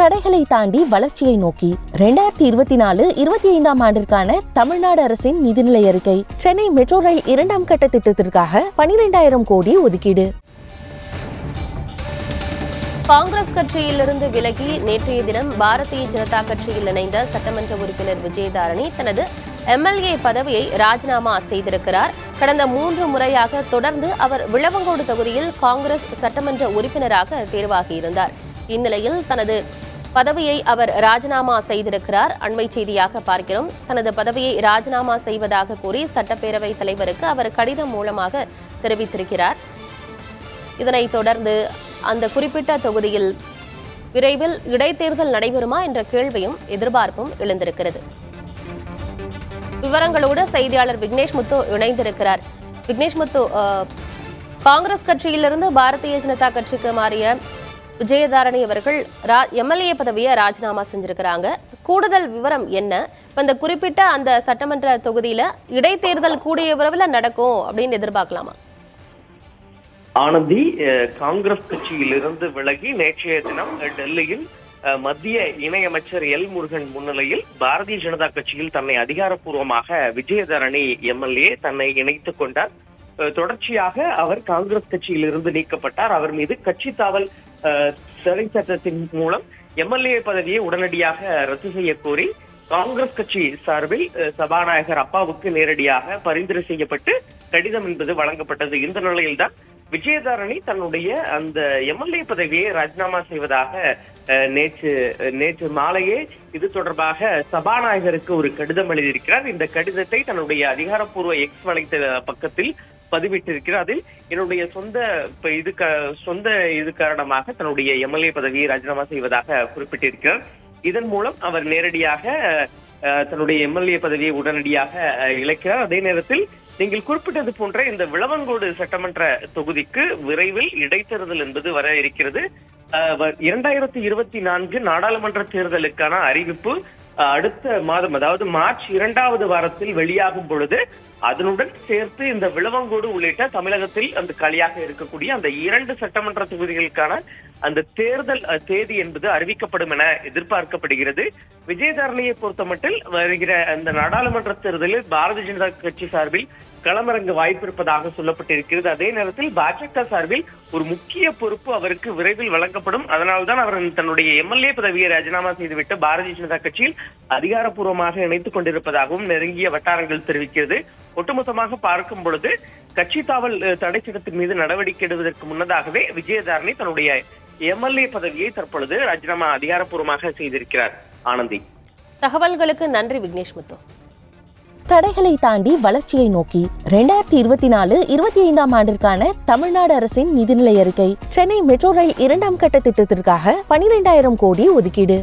தடைகளை தாண்டி வளர்ச்சியை நோக்கி 2024-25 ஆண்டிற்கான தமிழ்நாடு அரசின் நிதிநிலை அறிக்கை. சென்னை மெட்ரோ ரயில் 2ஆம் கட்ட திட்டத்திற்காக 12,000 கோடி ஒதுக்கீடு. காங்கிரஸ் கட்சியிலிருந்து விலகி நேற்றைய தினம் பாரதிய ஜனதா கட்சியில் இணைந்த சட்டமன்ற உறுப்பினர் விஜயதாரணி தனது எம்எல்ஏ பதவியை ராஜினாமா செய்திருக்கிறார். கடந்த 3 முறையாக தொடர்ந்து அவர் விளவங்கோடு தொகுதியில் காங்கிரஸ் சட்டமன்ற உறுப்பினராக தேர்வாகியிருந்தார். இந்நிலையில் தனது பதவியை அவர் ராஜினாமா செய்திருக்கிறார். அண்மை செய்தியாக பார்க்கிறோம். தனது பதவியை ராஜினாமா செய்வதாக கூறி சட்டப்பேரவைத் தலைவருக்கு அவர் கடிதம் மூலமாக தெரிவித்திருக்கிறார். இதனைத் தொடர்ந்து அந்த குறிப்பிட்ட தொகுதியில் விரைவில் இடைத்தேர்தல் நடைபெறுமா என்ற கேள்வியும் எதிர்பார்ப்பும் எழுந்திருக்கிறது. விவரங்களோடு செய்தியாளர் விக்னேஷ் முத்து இணைந்திருக்கிறார். விக்னேஷ் முத்து, காங்கிரஸ் கட்சியிலிருந்து பாரதிய ஜனதா கட்சிக்கு மாறிய விஜயதாரணி அவர்கள் எம்எல்ஏ பதவியை ராஜினாமா செஞ்சிருக்கிறாங்க. கூடுதல் விவரம் என்ன? இந்த குறிப்பிட்ட அந்த சட்டமன்ற தொகுதியில இடைத்தேர்தல் கூடிய விரைவில் நடக்கும் அப்படின்னு எதிர்பார்க்கலாமா? ஆனந்தி, காங்கிரஸ் கட்சியிலிருந்து விலகி நேற்றைய தினம் டெல்லியில் மத்திய இணையமைச்சர் எல் முருகன் முன்னிலையில் பாரதிய ஜனதா கட்சியில் தன்னை அதிகாரப்பூர்வமாக விஜயதாரணி எம்எல்ஏ தன்னை இணைத்துக் கொண்டார். தொடர்ச்சியாக அவர் காங்கிரஸ் கட்சியிலிருந்து நீக்கப்பட்டார். அவர் மீது கட்சி தாவல் சிறை சட்டத்தின் மூலம் எம்எல்ஏ பதவியை உடனடியாக ரத்து செய்ய கோரி காங்கிரஸ் கட்சி சார்பில் சபாநாயகர் அப்பாவுக்கு நேரடியாக பரிந்துரை செய்யப்பட்டு கடிதம் என்பது வழங்கப்பட்டது. இந்த நிலையில்தான் விஜயதாரணி தன்னுடைய அந்த எம்எல்ஏ பதவியை ராஜினாமா செய்வதாக நேற்று மாலையே இது தொடர்பாக சபாநாயகருக்கு ஒரு கடிதம் எழுதியிருக்கிறார். இந்த கடிதத்தை தன்னுடைய அதிகாரப்பூர்வ எக்ஸ் வலைத்தள பக்கத்தில் பதிவிட்டிருக்கிறார். அதில் என்னுடைய சொந்த இது காரணமாக தன்னுடைய எம்எல்ஏ பதவியை ராஜினாமா செய்வதாக குறிப்பிட்டிருக்கிறார். இதன் மூலம் அவர் நேரடியாக தன்னுடைய எம்எல்ஏ பதவியை உடனடியாக இழக்கிறார். அதே நேரத்தில் நீங்கள் குறிப்பிட்டது போன்ற இந்த விளவங்கோடு சட்டமன்ற தொகுதிக்கு விரைவில் இடைத்தேர்தல் என்பது வர இருக்கிறது. 2024 நாடாளுமன்ற தேர்தலுக்கான அறிவிப்பு அடுத்த மாதம், அதாவது மார்ச் 2வது வாரத்தில் வெளியாகும் பொழுது அதனுடன் சேர்த்து இந்த விளவங்கோடு உள்ளிட்ட தமிழகத்தில் அந்த காலியாக இருக்கக்கூடிய அந்த 2 சட்டமன்ற தொகுதிகளுக்கான அந்த தேர்தல் தேதி என்பது அறிவிக்கப்படும் என எதிர்பார்க்கப்படுகிறது. விஜயதாரணியை பொறுத்தமட்டில் வருகிற அந்த நாடாளுமன்ற தேர்தலில் பாரதிய ஜனதா கட்சி சார்பில் களமிறங்க வாய்ப்பு இருப்பதாக சொல்லப்பட்டிருக்கிறது. அதே நேரத்தில் பாஜக சார்பில் ஒரு முக்கிய பொறுப்பு அவருக்கு விரைவில் வழங்கப்படும். அதனால்தான் அவர் தன்னுடைய எம்எல்ஏ பதவியை ராஜினாமா செய்துவிட்டு பாரதிய ஜனதா கட்சியில் அதிகாரப்பூர்வமாக இணைத்துக் கொண்டிருப்பதாகவும் நெருங்கிய வட்டாரங்கள் தெரிவிக்கிறது. ஒட்டுமொத்தமாக பார்க்கும் பொழுது கட்சி தாவல் தடை சட்டத்தின் மீது நடவடிக்கை எடுவதற்கு முன்னதாகவே விஜயதாரணி தன்னுடைய எம்எல்ஏ பதவியை தற்பொழுது ராஜினாமா அதிகாரப்பூர்வமாக செய்திருக்கிறார். ஆனந்தி, தகவல்களுக்கு நன்றி விக்னேஷ் முத்து. தடைகளை தாண்டி வளர்ச்சியை நோக்கி 2024-25 ஆண்டிற்கான தமிழ்நாடு அரசின் நிதிநிலை அறிக்கை. சென்னை மெட்ரோ ரயில் 2ஆம் கட்ட திட்டத்திற்காக 12,000 கோடி ஒதுக்கீடு.